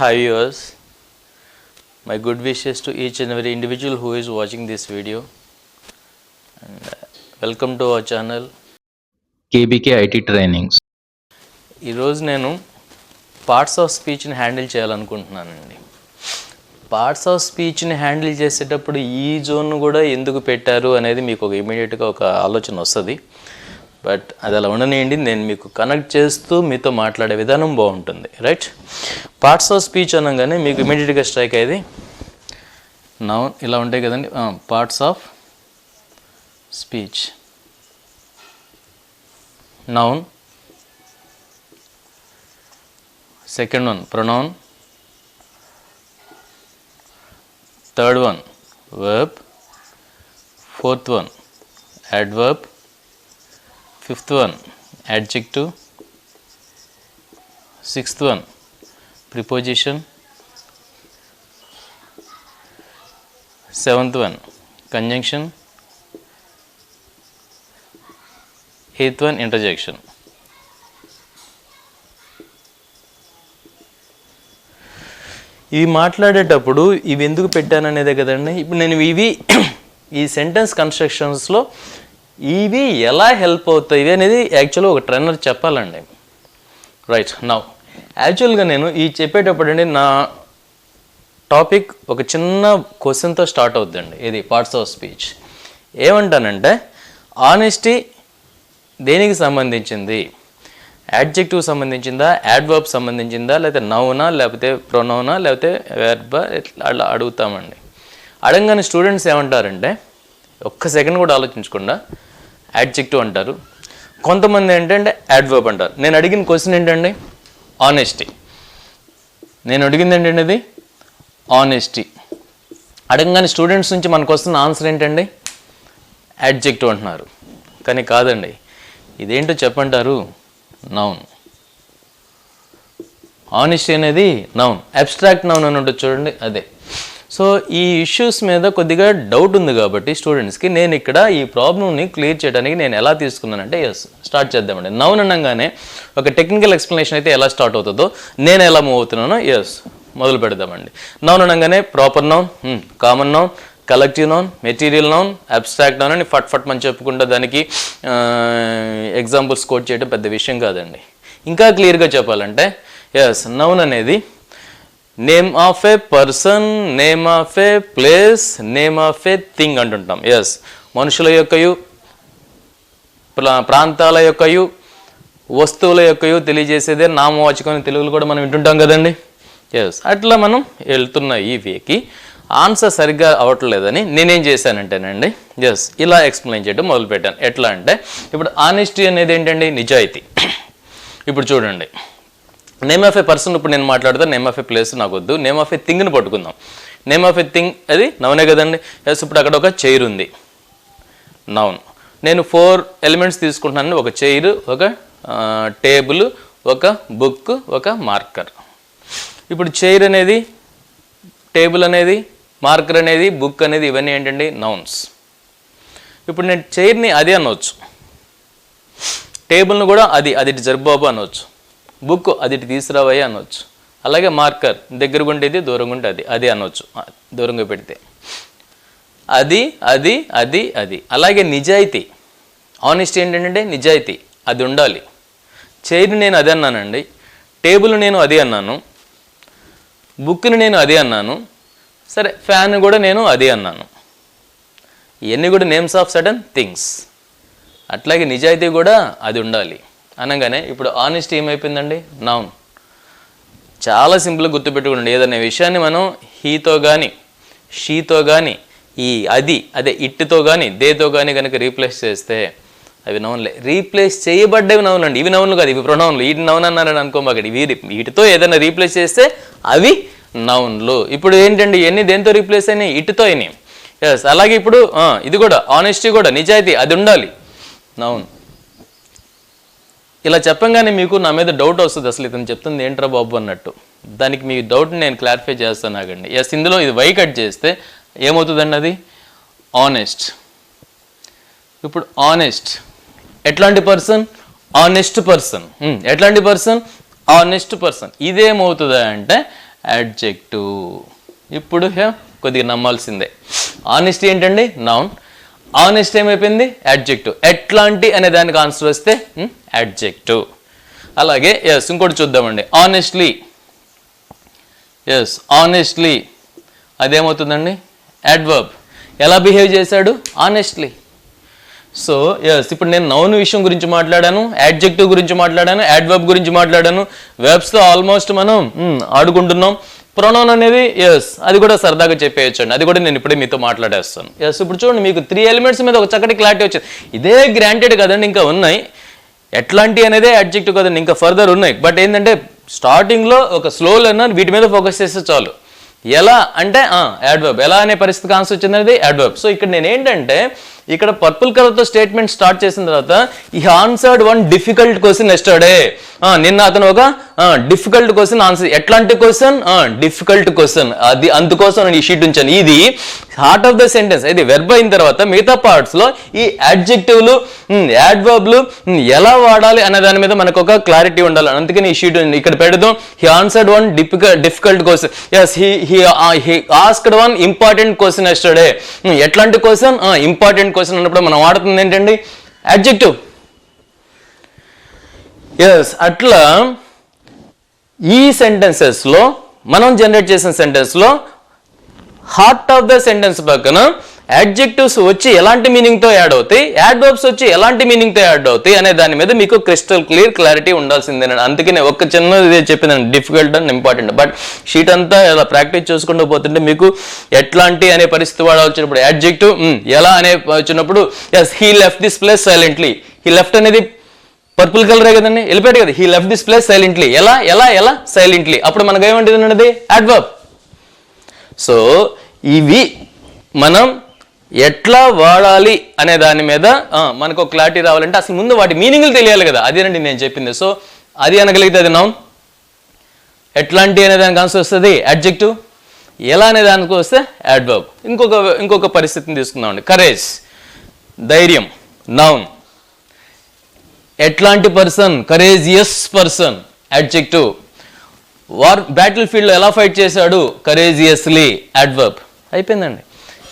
Hi viewers, my good wishes to each and every individual who is watching this video, and welcome to our channel KBK IT Trainings. ఈరోజు నేను parts of స్పీచ్ని handle చేయాలనుకుంటున్నానండి. Parts of స్పీచ్ని handle చేసేటప్పుడు ఈ zone కూడా ఎందుకు పెట్టారు అనేది మీకు ఒక ఇమీడియట్గా ఒక ఆలోచన వస్తుంది. బట్ అది అలా ఉండనియండి, నేను మీకు కనెక్ట్ చేస్తూ మీతో మాట్లాడే విధానం బాగుంటుంది. రైట్, పార్ట్స్ ఆఫ్ స్పీచ్ అనగానే మీకు ఇమీడియట్గా స్ట్రైక్ అయ్యేది నౌన్ ఇలా ఉంటాయి కదండి. Parts of speech, noun, second one pronoun, third one verb, fourth one adverb, fifth one adjective, sixth one preposition, seventh one conjunction, eighth one interjection. ఇవి మాట్లాడేటప్పుడు ఇవి ఎందుకు పెట్టాననేదే కదండి. ఇప్పుడు నేను ఈ సెంటెన్స్ కన్స్ట్రక్షన్స్లో ఇవి ఎలా హెల్ప్ అవుతాయి అనేది యాక్చువల్గా ఒక ట్రైనర్ చెప్పాలండి. రైట్, నౌ యాక్చువల్గా నేను ఈ చెప్పేటప్పుడు అండి నా టాపిక్ ఒక చిన్న క్వశ్చన్తో స్టార్ట్ అవుతుందండి. ఇది పార్ట్స్ ఆఫ్ స్పీచ్. ఏమంటానంటే ఆనెస్టీ దేనికి సంబంధించింది? యాడ్జెక్టివ్ సంబంధించిందా, యాడ్వర్బ్ సంబంధించిందా, లేకపోతే నౌనా, లేకపోతే ప్రొనౌనా, లేకపోతే వెర్బా, అట్లా అడుగుతామండి. అడగగానే స్టూడెంట్స్ ఏమంటారంటే ఒక్క సెకండ్ కూడా ఆలోచించకుండా యాడ్జెక్టివ్ అంటారు. కొంతమంది ఏంటంటే యాడ్వర్బ్ అంటారు. నేను అడిగిన క్వశ్చన్ ఏంటండి ఆనెస్టీ. నేను అడిగింది ఏంటండి అది ఆనెస్టీ. అడగగానే స్టూడెంట్స్ నుంచి మనకు వస్తున్న ఆన్సర్ ఏంటండి యాడ్జెక్టివ్ అంటున్నారు. కానీ కాదండి, ఇదేంటో చెప్పంటారు నౌన్. ఆనెస్టీ అనేది నౌన్, అబ్స్ట్రాక్ట్ నౌన్ అని ఉంటుంది చూడండి, అదే. సో ఈ ఇష్యూస్ మీద కొద్దిగా డౌట్ ఉంది కాబట్టి స్టూడెంట్స్కి నేను ఇక్కడ ఈ ప్రాబ్లమ్ని క్లియర్ చేయడానికి నేను ఎలా తీసుకున్నానంటే స్టార్ట్ చేద్దామండి. నౌన్ అనగానే ఒక టెక్నికల్ ఎక్స్ప్లెనేషన్ అయితే ఎలా స్టార్ట్ అవుతుందో నేను ఎలా మూవ్ అవుతున్నానో మొదలు పెడదామండి. నౌన్ అనగానే proper noun, common noun, collective noun, material noun, abstract noun అని ఫట్ మనం చెప్పుకుంటే దానికి ఎగ్జాంపుల్స్ కోట్ చేయడం పెద్ద విషయం కాదండి. ఇంకా క్లియర్గా చెప్పాలంటే నౌన్ అనేది name of A person, name of A place, name of a thing అంటుంటాం. మనుషుల యొక్కయు, ప్రాంతాల యొక్కయు, వస్తువుల యొక్కయు తెలియజేసేదే నామవాచకం తెలుగులో కూడా మనం వింటుంటాం కదండి. అట్లా మనం వెళ్తున్న ఈ వేకి ఆన్సర్ సరిగ్గా అవ్వట్లేదని నేనేం చేశానంటేనండి ఇలా ఎక్స్ప్లెయిన్ చేయడం మొదలుపెట్టాను. ఎట్లా అంటే ఇప్పుడు ఆనెస్టీ అనేది ఏంటండి నిజాయితీ. ఇప్పుడు చూడండి, నేమ్ ఆఫ్ ఏ పర్సన్ ఇప్పుడు నేను మాట్లాడతాను, నేమ్ ఆఫ్ ఏ ప్లేస్ నాకు వద్దు, నేమ్ ఆఫ్ ఏ థింగ్ని పట్టుకుందాం. నేమ్ ఆఫ్ ఏ థింగ్ అది నౌనే కదండి. ఇప్పుడు అక్కడ ఒక చైర్ ఉంది, నౌన్. నేను 4 ఎలిమెంట్స్ తీసుకుంటున్నాను, ఒక చైర్, ఒక టేబుల్, ఒక బుక్, ఒక మార్కర్. ఇప్పుడు చైర్ అనేది, టేబుల్ అనేది, మార్కర్ అనేది, బుక్ అనేది ఇవన్నీ ఏంటండి నౌన్స్. ఇప్పుడు నేను చైర్ని అది అనవచ్చు, టేబుల్ను కూడా అది జర్బాబు అనవచ్చు, బుక్ అది తీసుకురావయ్య అనవచ్చు, అలాగే మార్కర్ దగ్గరగా ఉండేది దూరంగా ఉంటే అది అనవచ్చు, దూరంగా పెడితే అది అది అది అది. అలాగే నిజాయితీ, ఆనెస్టీ ఏంటంటే నిజాయితీ, అది ఉండాలి. చైర్ని నేను అది అన్నానండి, టేబుల్ నేను అది అన్నాను, బుక్ని నేను అది అన్నాను, సరే ఫ్యాన్ కూడా నేను అది అన్నాను. ఇవన్నీ కూడా నేమ్స్ ఆఫ్ సడన్ థింగ్స్. అట్లాగే నిజాయితీ కూడా అది ఉండాలి అనగానే ఇప్పుడు ఆనెస్టీ ఏమైపోయిందండి నౌన్. చాలా సింపుల్గా గుర్తుపెట్టుకోండి, ఏదైనా విషయాన్ని మనం హీతో కానీ, షీతో కానీ, ఈ అదే ఇట్తో కానీ, దేతో కానీ కనుక రీప్లేస్ చేస్తే అవి నౌన్లే. రీప్లేస్ చేయబడ్డవి నౌన్ అండి, ఇవి నౌన్లు కాదు, ఇవి ప్రొనౌన్లు. వీటి నౌన్ అన్నారని అనుకోమాకండి, వీటితో ఏదైనా రీప్లేస్ చేస్తే అవి నౌన్లు. ఇప్పుడు ఏంటండి ఇవన్నీ దేంతో రీప్లేస్ అయినాయి? ఇటుతో అయినాయి. అలాగే ఇప్పుడు ఇది కూడా ఆనెస్టీ కూడా నిజాయితీ అది ఉండాలి, నౌన్. ఇలా చెప్పంగానే మీకు నా మీద డౌట్ వస్తుంది, అసలు ఇతను చెప్తుంది ఏంట్రా బాబు అన్నట్టు. దానికి మీ డౌట్ని నేను క్లారిఫై చేస్తాను ఆగండి. ఇందులో ఇది వై కట్ చేస్తే ఏమవుతుందండి అది ఆనెస్ట్. ఇప్పుడు ఆనెస్ట్ ఎట్లాంటి పర్సన్? Honest person. ఎట్లాంటి పర్సన్? Honest person. ఇదేమవుతుందా అంటే యాడ్జెక్టివ్. ఇప్పుడు కొద్దిగా నమ్మాల్సిందే. ఆనెస్టీ ఏంటండి? నౌన్. ఆనెస్ట్ ఏమైపోయింది? యాడ్జెక్టివ్. ఎట్లాంటి అనే దానికి ఆన్సర్ వస్తే యాడ్జెక్టివ్. అలాగే ఇంకోటి చూద్దామండి. ఆనెస్ట్లీ. ఆనెస్ట్లీ అదేమవుతుందండి? యాడ్వర్బ్. ఎలా బిహేవ్ చేశాడు? ఆనెస్ట్లీ. సో ఇప్పుడు నేను నౌన్ విషయం గురించి మాట్లాడాను, యాడ్జెక్టివ్ గురించి మాట్లాడాను, యాడ్వర్బ్ గురించి మాట్లాడాను. వెర్బ్స్తో ఆల్మోస్ట్ మనం ఆడుకుంటున్నాం. ప్రొనౌన్ అనేది అది కూడా సరదాగా చెప్పేయచ్చండి. అది కూడా నేను ఇప్పుడే మీతో మాట్లాడేస్తాను. ఇప్పుడు చూడండి, మీకు 3 ఎలిమెంట్స్ మీద ఒక చక్కటి క్లారిటీ వచ్చింది. ఇదే గ్రాంటెడ్ కదండి, ఇంకా ఉన్నాయి. ఎట్లాంటి అనేదే యాడ్జెక్టివ్ కదండి, ఇంకా ఫర్దర్ ఉన్నాయి. బట్ ఏంటంటే స్టార్టింగ్లో ఒక స్లో లెర్నర్ వీటి మీద ఫోకస్ చేస్తే చాలు. ఎలా అంటే యాడ్వర్బ్. ఎలా అనే పరిస్థితికి ఆన్సర్ వచ్చింది అనేది యాడ్వర్బ్. సో ఇక్కడ నేను ఏంటంటే ఇక్కడ పర్పుల్ కలర్తో స్టేట్మెంట్ స్టార్ట్ చేసిన తర్వాత ఈ ఆన్సర్డ్ 1 డిఫికల్ట్ క్వశ్చన్ ఎస్టర్డే. నిన్న అతను ఒక డిఫికల్ట్ క్వశ్చన్ ఆన్సర్. ఎట్లాంటి క్వశ్చన్? Difficult question. అది అందుకోసం నేను ఈ షీట్ ఉంచాను. ఇది హార్ట్ ఆఫ్ ద సెంటెన్స్. ఇది వెర్బ్ అయిన తర్వాత మిగతా పార్ట్స్ లో ఈ యాడ్జెక్టివ్లు, యాడ్వర్బ్లు ఎలా వాడాలి అనే దాని మీద మనకు ఒక క్లారిటీ ఉండాలి. అందుకని ఈ షీట్ ఇక్కడ పెడదాం. He answered 1 difficult question. He asked 1 important question yesterday. ఎట్లాంటి క్వశ్చన్? ఇంపార్టెంట్ క్వశ్చన్ అన్నప్పుడు మనం వాడుతుంది ఏంటండి? యాడ్జెక్టివ్. అట్లా ఈ సెంటెన్సెస్ లో మనం జనరేట్ చేసిన సెంటెన్స్ లో హార్ట్ ఆఫ్ ద సెంటెన్స్ పక్కన యాడ్జెక్టివ్స్ వచ్చి ఎలాంటి మీనింగ్ తో యాడ్ అవుతాయి, యాడ్వర్బ్స్ వచ్చి ఎలాంటి మీనింగ్ తో యాడ్ అవుతాయి అనే దాని మీద మీకు క్రిస్టల్ క్లియర్ క్లారిటీ ఉండాల్సిందేనండి. అందుకనే ఒక చిన్నది చెప్పిందండి, difficult and important. But sheet అంతా ఇలా ప్రాక్టీస్ చేసుకుంటూ పోతుంటే మీకు ఎట్లాంటి అనే పరిస్థితి వాడాల్సినప్పుడు యాడ్జెక్టివ్, ఎలా అనే వచ్చినప్పుడు he left this place silently. He left అనేది పర్పుల్ కలరే కదండి, వెళ్ళిపోయాడు కదా. He left this place silently. ఎలా ఎలా ఎలా? సైలెంట్లీ. అప్పుడు మనకు ఏమంటుంది అన్నది? యాడ్వర్బ్. సో ఇవి మనం ఎట్లా వాడాలి అనే దాని మీద మనకు ఒక క్లారిటీ రావాలంటే అసలు ముందు వాటి మీనింగ్లు తెలియాలి కదా. అదేనండి నేను చెప్పింది. సో అది అనగలిగితే అది నౌన్. ఎట్లాంటి అనే దానికి ఆన్సర్ వస్తుంది యాడ్జెక్టివ్. ఎలా అనే దానికి వస్తే యాడ్వర్బ్. ఇంకొక పరిస్థితిని తీసుకుందామండి. కరేజ్, ధైర్యం, నౌన్. ఎట్లాంటి person? Courageous person, adjective. Battle field లో ఎలా ఫైట్ చేశాడు? Courageously, adverb. అయిపోయిందండి.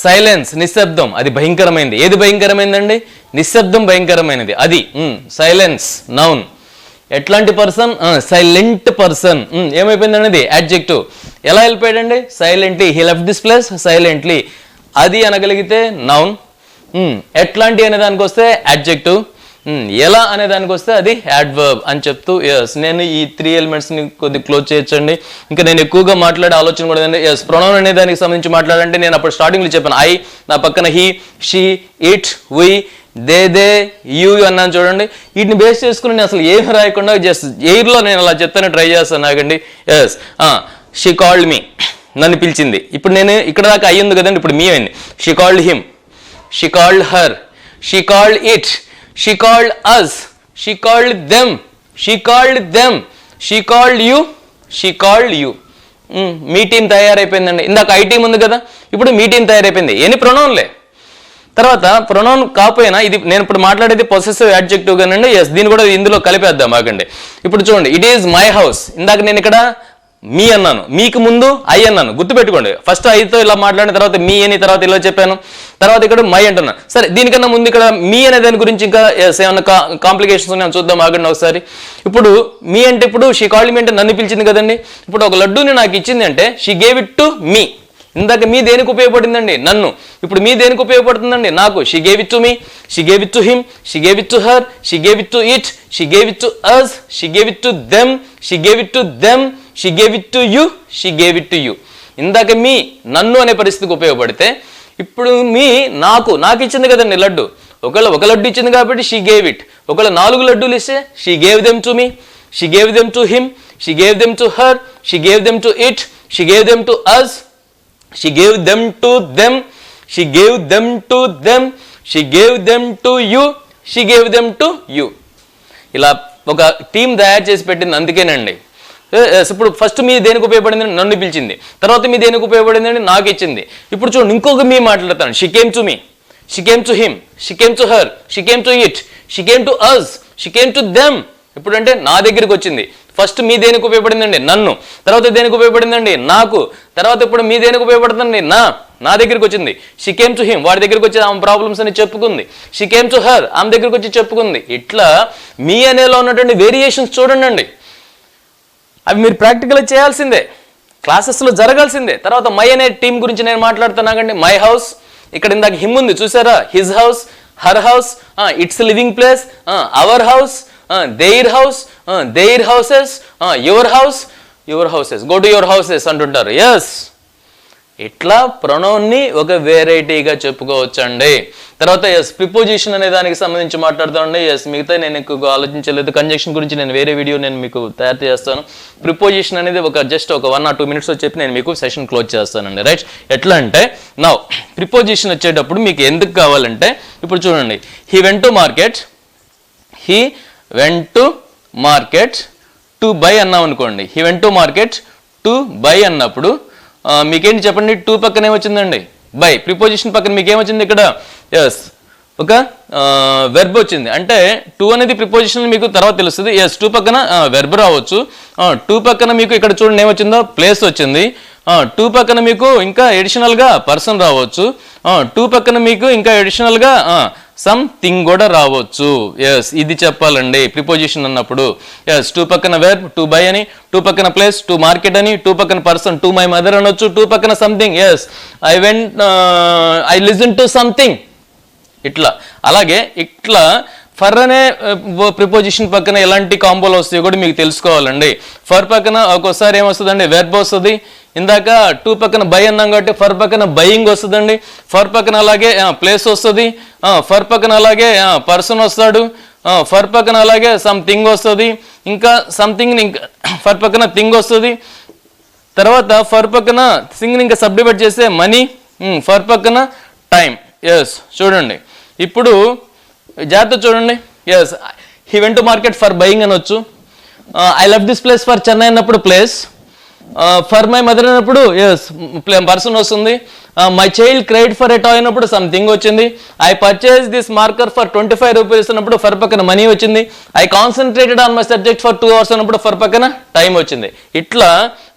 సైలెన్స్, నిశ్శబ్దం, అది భయంకరమైనది. ఏది భయంకరమైందండి? నిశ్శబ్దం భయంకరమైనది. అది సైలెన్స్, నౌన్. ఎట్లాంటి పర్సన్? Silent person. ఏమైపోయిందండి? అది యాడ్జెక్టివ్. ఎలా వెళ్ళిపోయాడండి? Silently. He left this place silently. అది అనగలిగితే నౌన్. ఎట్లాంటి అనే దానికి వస్తే యాడ్జెక్టివ్. ఎలా అనే దానికి వస్తే అది యాడ్వర్బ్ అని చెప్తూ నేను ఈ 3 ఎలిమెంట్స్ని కొద్దిగా క్లోజ్ చేయొచ్చండి. ఇంకా నేను ఎక్కువగా మాట్లాడే ఆలోచన కూడా ప్రొనౌన్ అనే దానికి సంబంధించి మాట్లాడంటే నేను అప్పుడు స్టార్టింగ్లో చెప్పాను. ఐ, నా పక్కన he, she, it, we, they, you అన్నాను చూడండి. వీటిని బేస్ చేసుకుని నేను అసలు ఏమి రాయకుండా జస్ట్ ఎయిర్లో నేను అలా చెప్తాను, ట్రై చేస్తాను. నాకండి షీ కాల్డ్ మీ, నన్ను పిలిచింది. ఇప్పుడు నేను ఇక్కడ దాకా అయ్యింది కదండి, ఇప్పుడు మీ అయింది. She called him, she called her, she called it, she called us, she called them, she called them, she called you, she called you. మీ టీం తయారైపోయిందండి. ఇందాక ఐ టీం ఉంది కదా, ఇప్పుడు మీ టీం తయారైపోయింది. ఎన్ని ప్రొనౌన్లే. తర్వాత ప్రొనౌన్ కాకపోయినా ఇది నేను ఇప్పుడు మాట్లాడేది పొసెసివ్ యాడ్జెక్టివ్ గానండి. దీన్ని కూడా ఇందులో కలిపేద్దాం ఆగండి. ఇప్పుడు చూడండి, ఇట్ ఈజ్ మై హౌస్. ఇందాక నేను ఇక్కడ మీ అన్నాను, మీకు ముందు ఐ అన్నాను. గుర్తుపెట్టుకోండి, ఫస్ట్ ఐతో ఇలా మాట్లాడిన తర్వాత మీ అని, తర్వాత ఇలా చెప్పాను, తర్వాత ఇక్కడ మై అంటున్నాను. సరే, దీనికన్నా ముందు ఇక్కడ మీ అనే దాని గురించి ఇంకా ఏమైనా కాంప్లికేషన్స్ ఉన్నాయో చూద్దాం ఆగండి ఒకసారి. ఇప్పుడు మీ అంటే ఇప్పుడు షీ కాల్డ్ మీ అంటే నన్ను పిలిచింది కదండి. ఇప్పుడు ఒక లడ్డూని నాకు ఇచ్చింది అంటే షీ గేవ్ ఇట్ టు మీ. ఇందాక మీ దేనికి ఉపయోగపడిందండి? నన్ను. ఇప్పుడు మీ దేనికి ఉపయోగపడుతుందండి? నాకు. She gave it to me, she gave it to him, she gave it to her, she gave it to it, she gave it to us, she gave it to them, she gave it to them, she gave it to you, she gave it to you. ఇందాక మీ నన్ను అనే పరిస్థితికి ఉపయోగపడితే ఇప్పుడు మీ నాకు ఇచ్చింది కదండి లడ్డు. ఒక లడ్డు ఇచ్చింది కాబట్టి షీ గేవ్ ఇట్. ఒకవేళ 4 లడ్డూలు ఇస్తే she gave them to me, she gave them to him, she gave them to her, she gave them to it, she gave them to us, she gave them to them, she gave them to them, she gave them to you, she gave them to you. ఇలా ఒక team తయారు చేసి పెట్టింది. అందుకేనండి ఇప్పుడు first మీ దేనికి ఉపయోగపడిందని నన్ను పిలిచింది, తర్వాత మీ దేనికి ఉపయోగపడిందని నాకు ఇచ్చింది. ఇప్పుడు చూడండి, ఇంకొక మీ మాట్లాడతాను. She came to me, she came to him, she came to her, she came to it, she came to us, she came to them. ఇప్పుడంటే నా దగ్గరికి వచ్చింది. ఫస్ట్ మీ దేనికి ఉపయోగపడిందండి? నన్ను. తర్వాత దేనికి ఉపయోగపడిందండి? నాకు. తర్వాత ఇప్పుడు మీ దేనికి ఉపయోగపడుతుందండి? నా దగ్గరికి వచ్చింది. షీ కేమ్ టు హిమ్, వాడి దగ్గరికి వచ్చి ఆమె ప్రాబ్లమ్స్ అని చెప్పుకుంది. షీ కేమ్ టు హర్, ఆమె దగ్గరికి వచ్చి చెప్పుకుంది. ఇట్లా మీ అనేలో ఉన్నటువంటి వేరియేషన్స్ చూడండి. అవి మీరు ప్రాక్టికల్గా చేయాల్సిందే, క్లాసెస్లో జరగాల్సిందే. తర్వాత మై అనే టీం గురించి నేను మాట్లాడుతున్నాగండి. మై హౌస్, ఇక్కడ ఇందాక హిమ్ ఉంది చూసారా? His house, her house, it's living place, our house, their house, there houses, your house, your houses, go to your houses అంటుంటారు. ఎస్, ఇట్లా ప్రొనౌన్ని ఒక వెరైటీగా చెప్పుకోవచ్చండి. తర్వాత ఎస్, ప్రిపోజిషన్ అనే దానికి సంబంధించి మాట్లాడుతామండి. ఎస్, మిగతా నేను ఎక్కువగా ఆలోచించలేదు. కంజంక్షన్ గురించి నేను వేరే వీడియో నేను మీకు తయారు చేస్తాను. ప్రిపోజిషన్ అనేది జస్ట్ ఒక 1 or 2 minutes చెప్పి నేను మీకు సెషన్ క్లోజ్ చేస్తానండి. రైట్? ఎట్లా అంటే నౌ ప్రిపోజిషన్ వచ్చేటప్పుడు మీకు ఎందుకు కావాలంటే ఇప్పుడు చూడండి. He went to market, he went to market to buy అన్నాం అనుకోండి. He went to market to buy అన్నప్పుడు మీకేంటి చెప్పండి? టూ పక్కన ఏమొచ్చిందండి? బై. ప్రిపోజిషన్ పక్కన మీకు ఏమొచ్చింది ఇక్కడ? ఎస్, ఒక వెర్బ్ వచ్చింది. అంటే టూ అనేది ప్రిపోజిషన్ మీకు తర్వాత తెలుస్తుంది. ఎస్, టూ పక్కన వెర్బ్ రావచ్చు. టూ పక్కన మీకు ఇక్కడ చూడండి ఏమొచ్చిందో? ప్లేస్ వచ్చింది. టూ పక్కన మీకు ఇంకా ఎడిషనల్గా పర్సన్ రావచ్చు. టూ పక్కన మీకు ఇంకా ఎడిషనల్గా సమ్ థింగ్ కూడా రావచ్చు. ఎస్, ఇది చెప్పాలండి ప్రిపోజిషన్ అన్నప్పుడు. ఎస్, టూ పక్కన వెర్బ్ టు బై అని, టూ పక్కన ప్లేస్ టు మార్కెట్ అని, టూ పక్కన పర్సన్ టు మై మదర్ అనొచ్చు, టూ పక్కన something. Yes, I listen to something. ఇట్లా అలాగే ఇట్లా ఫర్ అనే ప్రిపోజిషన్ పక్కన ఎలాంటి కాంబోలు వస్తాయో కూడా మీకు తెలుసుకోవాలండి. ఫర్ పక్కన ఒక్కోసారి ఏమొస్తుందండి? వెర్బ్ వస్తుంది. ఇందాక టూ పక్కన బై అన్నాం కాబట్టి ఫర్ పక్కన బయింగ్ వస్తుందండి. ఫర్ పక్కన అలాగే ప్లేస్ వస్తుంది. ఫర్ పక్కన అలాగే పర్సన్ వస్తాడు. ఫర్ పక్కన అలాగే సమ్ థింగ్ వస్తుంది. ఇంకా సంథింగ్ ఇంకా ఫర్ పక్కన థింగ్ వస్తుంది. తర్వాత ఫర్ పక్కన థింగ్ ఇంకా సబ్డివైడ్ చేస్తే మనీ. ఫర్ పక్కన టైం. ఎస్, చూడండి ఇప్పుడు జాగ్రత్త చూడండి. Yes, he went to market for buying అనొచ్చు. I love this place for Chennai అన్నప్పుడు ప్లేస్. ఫర్ మై మదర్ అన్నప్పుడు ఎస్ పర్సన్ వస్తుంది. My child cried for a toy అన్నప్పుడు సంథింగ్ వచ్చింది. I purchase this marker for 25 rupees అన్నప్పుడు ఫర్ పక్కన money వచ్చింది. I concentrated on my subject for 2 hours అన్నప్పుడు ఫర్ పక్కన టైం వచ్చింది. ఇట్లా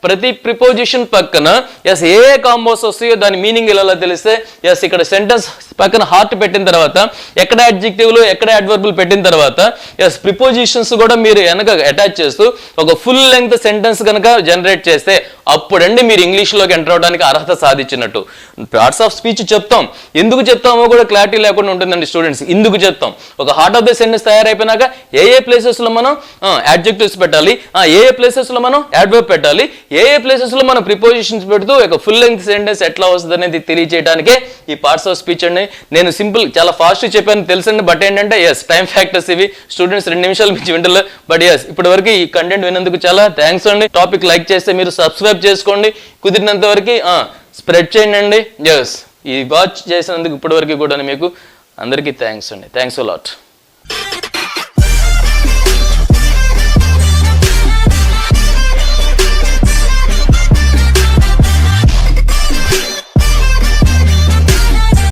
ప్రతి ప్రిపోజిషన్ పక్కన ఎస్ ఏ కాంబోస్ వస్తాయో దాని మీనింగ్ ఇలా తెలిస్తే ఎస్ ఇక్కడ సెంటెన్స్ పక్కన హార్ట్ పెట్టిన తర్వాత ఎక్కడ అడ్జెక్టివ్లు ఎక్కడ అడ్వర్బులు పెట్టిన తర్వాత ఎస్ ప్రిపోజిషన్స్ కూడా మీరు వెనక అటాచ్ చేస్తూ ఒక ఫుల్ లెంగ్త్ సెంటెన్స్ కనుక జనరేట్ చేస్తే అప్పుడండి మీరు ఇంగ్లీష్లోకి ఎంటర్ అవడానికి అర్హత సాధించినట్టు. పార్ట్స్ ఆఫ్ స్పీచ్ చెప్తాం, ఎందుకు చెప్తామో కూడా క్లారిటీ లేకుండా ఉంటుందండి స్టూడెంట్స్. ఎందుకు చెప్తాం? ఒక హార్ట్ ఆఫ్ ద సెంటెన్స్ తయారైపోయినాక ఏ ప్లేసెస్లో మనం అడ్జెక్టివ్స్ పెట్టాలి, ఏ ప్లేసెస్లో మనం అడ్వర్బ్ పెట్టాలి, ఏ ప్లేసెస్లో మనం ప్రిపోజిషన్స్ పెడుతూ ఒక ఫుల్ లెంగ్త్ సెంటెన్స్ ఎట్లా వస్తుంది అనేది తెలియజేయడానికే ఈ పార్ట్స్ ఆఫ్ స్పీచ్ అండి. నేను సింపుల్ చాలా ఫాస్ట్ చెప్పాను తెలుసండి. బట్ ఏంటంటే ఎస్ టైం ఫ్యాక్టర్స్ ఇవి. స్టూడెంట్స్ 2 నిమిషాలు మించి వింటలే. బట్ ఎస్ ఇప్పటి వరకు ఈ కంటెంట్ విన్నందుకు చాలా థ్యాంక్స్ అండి. టాపిక్ లైక్ చేస్తే మీరు సబ్స్క్రైబ్ చేసుకోండి. కుదిరినంత వరకు స్ప్రెడ్ చేయండి. ఎస్ ఈ వాచ్ చేసినందుకు ఇప్పటి వరకు కూడా మీకు అందరికీ థ్యాంక్స్ అండి. Thanks a lot.